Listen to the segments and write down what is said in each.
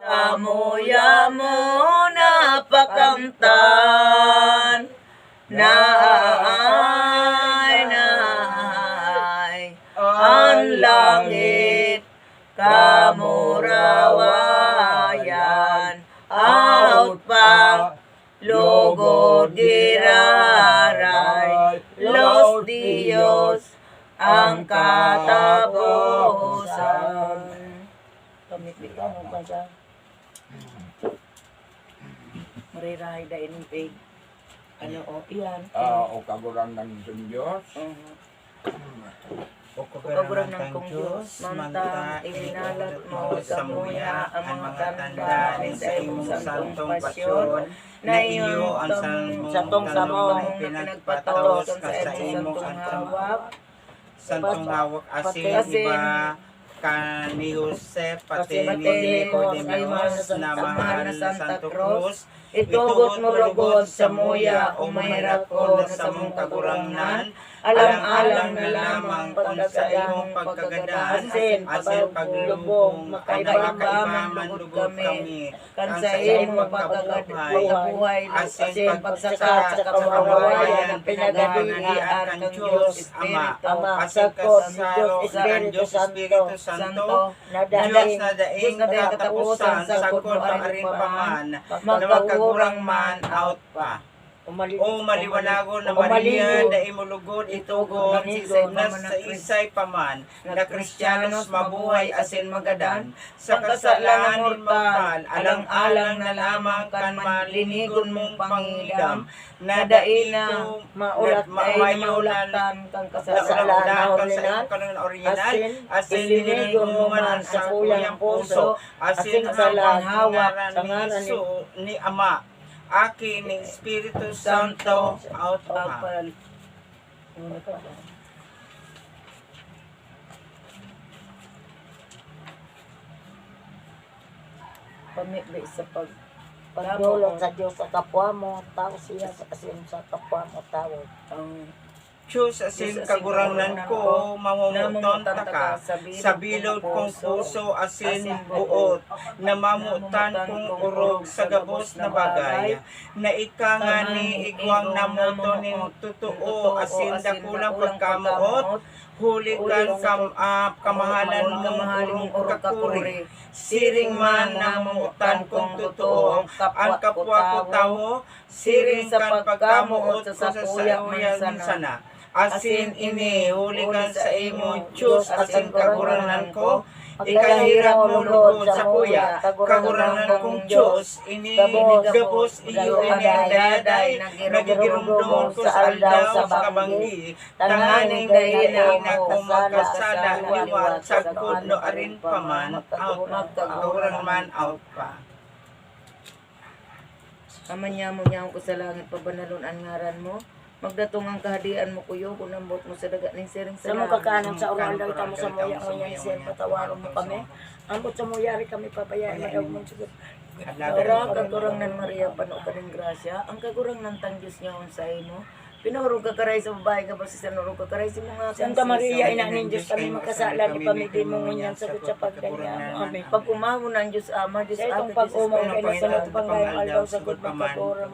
Amuya mo napakamtan, naay, ang langit, kamurawayan, out pa, lugod diraray, los Dios, ang katapusan. Pamipita mo ba siya? Marirahay dahil ng pig. Ano o, iyan. O kagurang ng Diyos. O kagurang ng kong Diyos. Manta, ibinalat mo sa muya ang mga tanda ni sa iyong santong pasyon na iyo ang santong samong pinagpatos sa iyong santong hawak. Santong hawak asin, iba ka ni Jose, pati ni Nicodemus na mahal na Santa Cruz. Itugot mo lugod sa muya o mahirap ko na sa mong kagurangan. Alang-alang na lamang pag sa iyong pagkagadaan, asin paglubong, makaibaman lugod kami. Kan sa iyong pagkabuhay, asin pagsakat sa kamarawayan ng pinagahalian ng Diyos Espiritu, sakot sa Diyos Espiritu Santo, Diyos na daing katapusan, sakot mo aring paman, na magkagurang man out pa. O maliwanagon na Maria, na imulugod itugod, na sa isay paman, na Kristiyanos mabuhay asin magadan, sa kasalanan mortal, alang-alang na lamang kan manlinigon mong pangidam, na daina maulatan kang kasalanan original, asin linigon mo man sa kuyang puso, asin sa hawak sa ngaran ni Ama, Aki ni Espiritu Santo, out pa. Pamibig sa pagdulong sa Diyos sa kapwa mo, tao siya sa asin sa kapwa mo, tao. Diyos asin kaguranan ko, mamumuton taka, sa bilog kong puso asin buot, na mamutan kong urog sa gabos na bagay, na ika nga ni igwang namuto ni totoo, asin dakulang pagkamuot, hulikan kamahalan mong kakuri, siring man namutan kong totoo, ang kapwa ko tao, siring sa pagkamuot sa sapuyan sana. Asin ini, hulikan sa imo, Diyos, asin kaguranan ko, ikahirap mo lugod sa kuya, kaguranan kong Diyos, ini gabos iyo ini dayaday, nagigirumdum ko sa aldaw sa kabanggi, tanganing dahina kung magkasala, liwat, sagod no arin pa man, out, kaguranan man, out pa. Amanyamu-nyamu ko sa langit, pabanalon ang ngaran mo. Magdatong ang kahadian mo kuyo, kunambot mo sa dagat ng siring Sa mong kakanan sa oral daw tamo sa muya mo yan, sir, patawaron mo kami. Ambot sa muyari kami pabayaan, madaw mong sigod. Ora, kagurang ng Maria, pano ka ng grasya, ang kagurang ng Tangyos niya unsay mo. Pinurog ka karay sa babae ka ba si Sanurog ka karay sa mga Santa Maria, ina ng Diyos kami makasala ni pamilya mo ngunyan sagot sa pagdanya mo. Amen. Pag umaw ng Diyos Ama, Diyos Sa itong Ate, Diyos pag-umaw Espiritu, kayo sa lahat panggayang aldaw sagot magkagurang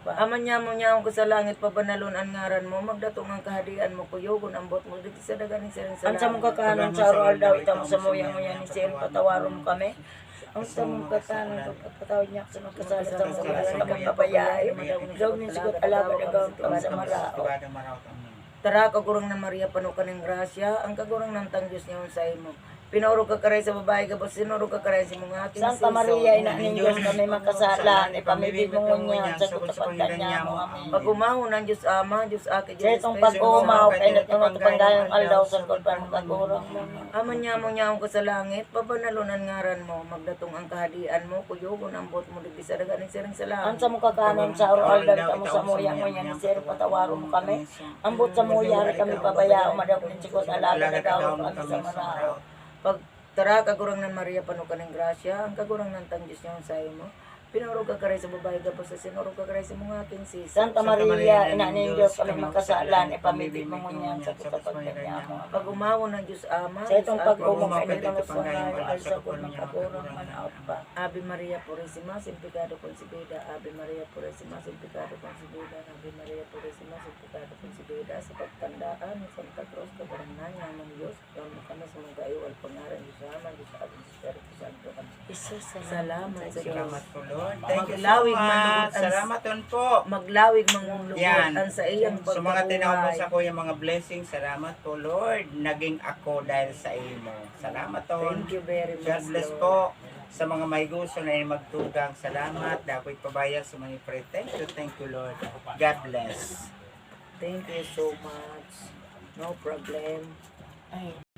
pa. Amanyamu-nyamu ko sa langit, pabanalon ang ngaran mo, magdatong ang kahadian mo kuyo, kung ambot mo dito sa dagat ng siring sa Ang sa mong kakanan sa oral daw itamo sa muya mo yan, sir, patawaron mo kami. Ang sa mong kakanan, pagpatawad niya sa magkasala sa mga kakanan kami pabayaan. Daw ni sigot alaga na gawin kami sa marao. Tara, kagurang ng Maria, pano ka ng grasya, ang kagurang ng Tangyos niya unsay mo. Pinurog ka karay sa babae ka ba, sinurog ka karay sa mga aking Santa Maria, ina ng Diyos kami makasala, ipamibig mo ngunyan sagot sa pagdanya mo. Amen. Pag umaw ng Diyos Ama, Diyos Ate, Sa Diyos itong Espiritu, pag-umaw, kayo nagtunod panggayang aldaw sa kulpan magkagurang mo. Amanyamu-nyamu ko sa langit, pabanalon ang ngaran mo, magdatong ang kahadian mo, kuyo, kung ambot mo dito sa dagat ng siring sa Ang langit. sa mong kakanan sa oral daw itamo sa muya ngunyan, sir, patawaron mo kami. Ambot sa muya, kami pabayaan, madaw ng sigot alaga na daw kami sa marao. Pag tara, kagurang ng Maria, pano ka ng grasya, ang kagurang ng Tangyos niya unsay mo. Pinuro ka karay sa babae ka po sa sinuro ka karay sa mga aking sis. Santa Santa Maria, Maria, ina ng ng Diyos, Diyos, kami kami magkasalan, magkasalan, ipamibig mo ngunyan sa sa pagkakaganya mo. Pag umawo ng Diyos Ama, Sa itong pag-umong Pag-umong kainin kayo, ng sa pagkain, ngayon, pag- sa kung magkakurang manaot pa. Ave Maria Purísima, sin pecado concebida. Ave Maria Purísima, sin pecado concebida. Ave Maria Purísima, sin pecado concebida. Sa pagtandaan ng Santa Cruz, kabarangan niya ng Diyos, kami kami sa mga gaiwal pangaran Diyos Ama, Diyos Ate, Diyos Espiritu Santo. Jesus, Salamat sa Diyos. Salamat po, Lord. Thank you so Maglawig man, much. Lord, ang- Salamat ton po. Maglawig mga Yan. lubutan sa iyang Sa mga tinawag pagkabuhay. sa ko yung mga blessings, salamat po, Lord. Naging ako dahil sa imo. Salamat, ton. Thank you very much, God bless Lord. po. Sa mga may gusto na magtugang, salamat. Dapat pabaya sa mga pray. Thank you, Lord. God bless. Thank you so much. No problem. Ay.